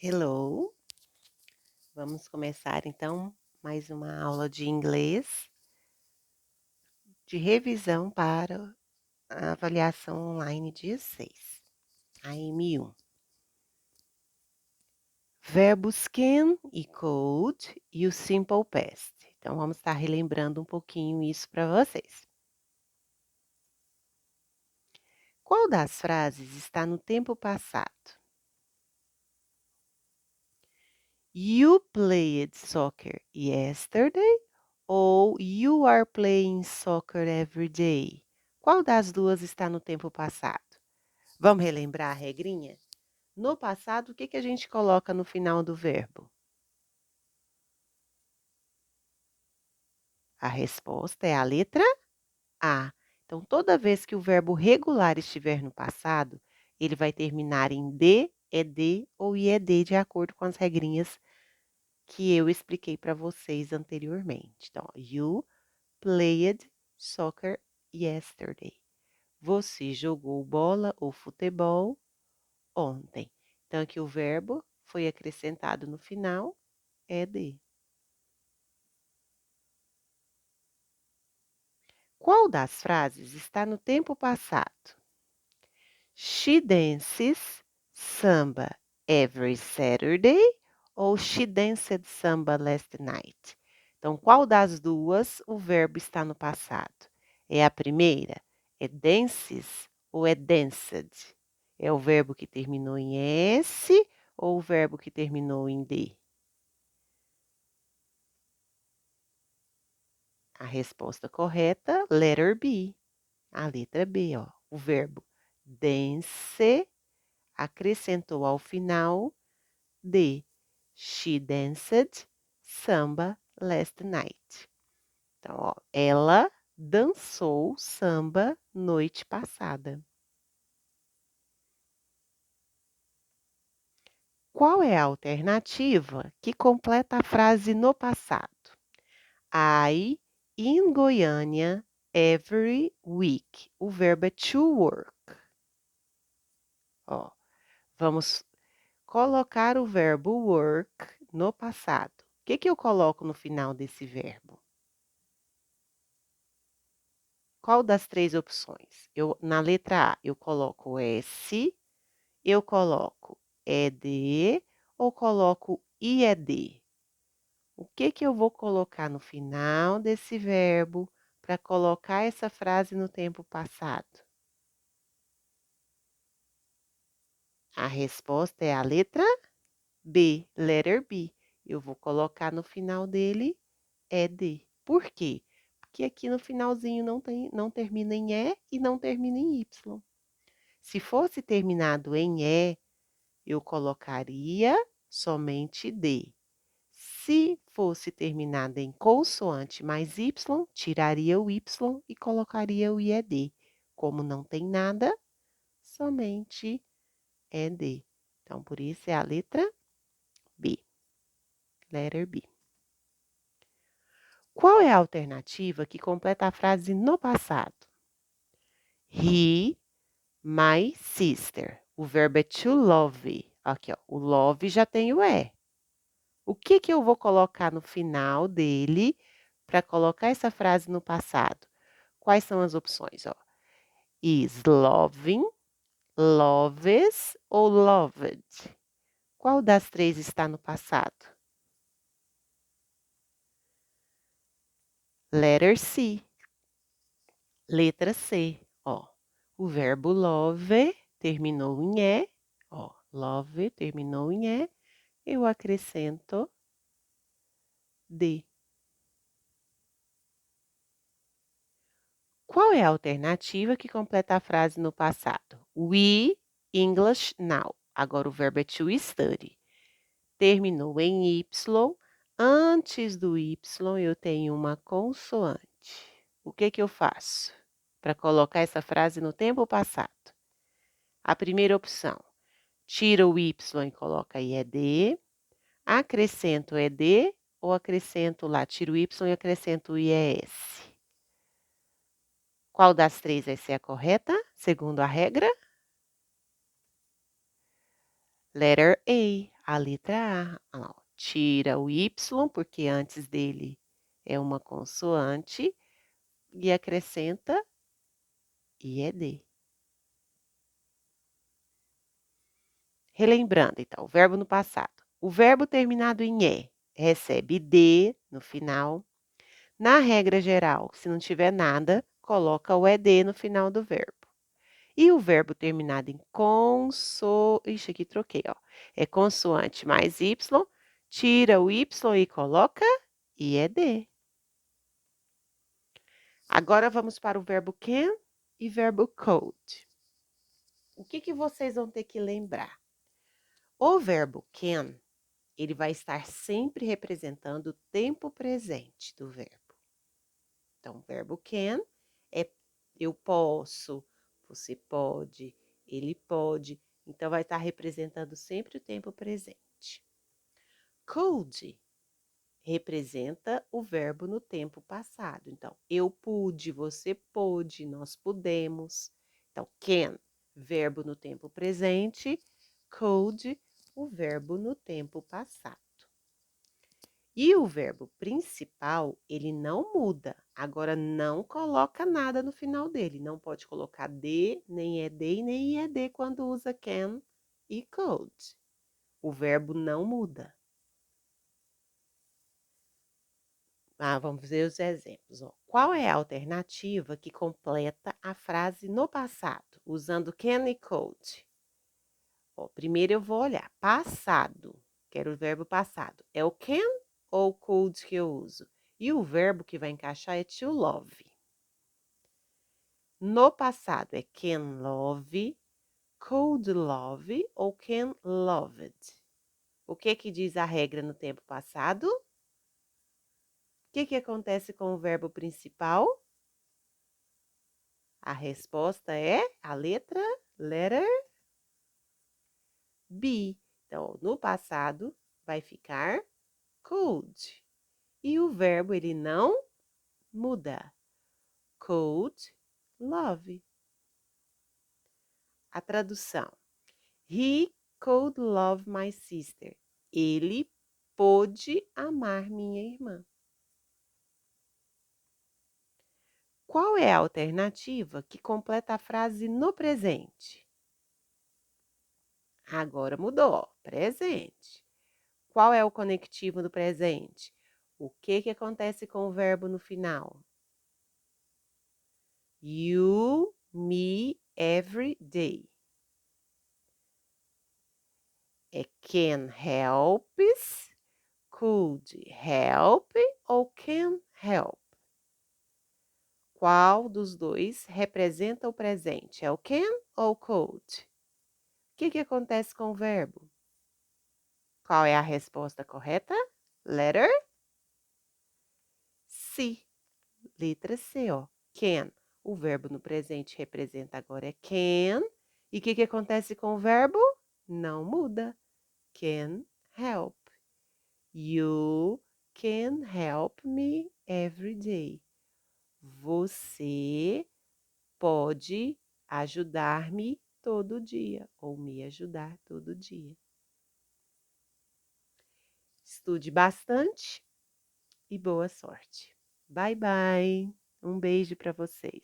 Hello, vamos começar então mais uma aula de inglês de revisão para a avaliação online dia 6, a M1. Verbos can e could e o simple past. Então vamos estar relembrando um pouquinho isso para vocês. Qual das frases está no tempo passado? You played soccer yesterday ou you are playing soccer every day? Qual das duas está no tempo passado? Vamos relembrar a regrinha? No passado, o que a gente coloca no final do verbo? A resposta é a letra A. Então, toda vez que o verbo regular estiver no passado, ele vai terminar em D, ED ou IED, de acordo com as regrinhas que eu expliquei para vocês anteriormente. Então, you played soccer yesterday. Você jogou bola ou futebol ontem. Então, aqui o verbo foi acrescentado no final, ED. Qual das frases está no tempo passado? She dances samba every Saturday ou she danced samba last night? Então, qual das duas o verbo está no passado? É a primeira? É dances ou é danced? É o verbo que terminou em S ou o verbo que terminou em D? A resposta correta, letter B. A letra B, ó. O verbo dance acrescentou ao final de she danced samba last night. Então, ó, ela dançou samba noite passada. Qual é a alternativa que completa a frase no passado? I in Goiânia every week. O verbo é to work. Ó, vamos colocar o verbo work no passado. O que eu coloco no final desse verbo? Qual das três opções? Na letra A, eu coloco S, eu coloco ED ou coloco IED? O que eu vou colocar no final desse verbo para colocar essa frase no tempo passado? A resposta é a letra B, letter B. Eu vou colocar no final dele ED. Por quê? Porque aqui no finalzinho não termina em E não termina em Y. Se fosse terminado em E, eu colocaria somente D. Se fosse terminada em consoante mais Y, tiraria o Y e colocaria o IED. Como não tem nada, somente ED. Então, por isso é a letra B. Letter B. Qual é a alternativa que completa a frase no passado? He, my sister. O verbo é to love. Aqui, ó, o love já tem o E. O que eu vou colocar no final dele para colocar essa frase no passado? Quais são as opções? Ó? Is loving, loves ou loved? Qual das três está no passado? Letter C. Letra C. Ó, o verbo love terminou em E. Ó, love terminou em E. Eu acrescento D. Qual é a alternativa que completa a frase no passado? We English now. Agora o verbo é to study. Terminou em Y. Antes do Y eu tenho uma consoante. O que eu faço para colocar essa frase no tempo passado? A primeira opção, tira o Y e coloca IED. Acrescento ED ou acrescento lá, tiro o Y e acrescento o IES. Qual das três vai ser a correta, segundo a regra? Letter A. A letra A. Olha lá, ó. Tira o Y, porque antes dele é uma consoante, e acrescenta IED. Relembrando, então, o verbo no passado. O verbo terminado em E recebe D no final. Na regra geral, se não tiver nada, coloca o ED no final do verbo. E o verbo terminado em Ixi, aqui troquei, ó. É consoante mais Y, tira o Y e coloca IED. Agora vamos para o verbo can e verbo could. O que vocês vão ter que lembrar? O verbo can, ele vai estar sempre representando o tempo presente do verbo. Então, o verbo can é eu posso, você pode, ele pode. Então, vai estar representando sempre o tempo presente. Could representa o verbo no tempo passado. Então, eu pude, você pôde, nós pudemos. Então, can, verbo no tempo presente, could, o verbo no tempo passado. E o verbo principal, ele não muda. Agora, não coloca nada no final dele. Não pode colocar de, nem ed e nem ied quando usa can e could. O verbo não muda. Vamos ver os exemplos. Ó. Qual é a alternativa que completa a frase no passado, usando can e could? Ó, primeiro eu vou olhar. Passado. Quero o verbo passado. É o can ou could que eu uso? E o verbo que vai encaixar é to love. No passado é can love, could love ou can loved. O que diz a regra no tempo passado? O que acontece com o verbo principal? A resposta é a letter B. Então, no passado vai ficar could. E o verbo ele não muda. Could love. A tradução. He could love my sister. Ele pôde amar minha irmã. Qual é a alternativa que completa a frase no presente? Agora mudou, ó, presente. Qual é o conectivo do presente? O que acontece com o verbo no final? You, me, every day. É can helps, could help ou can help? Qual dos dois representa o presente? É o can ou could? O que acontece com o verbo? Qual é a resposta correta? Letter C. Letra C, ó. Can. O verbo no presente representa agora é can. E o que acontece com o verbo? Não muda. Can help. You can help me every day. Você pode ajudar-me todo dia, ou me ajudar todo dia. Estude bastante e boa sorte. Bye, bye. Um beijo para vocês.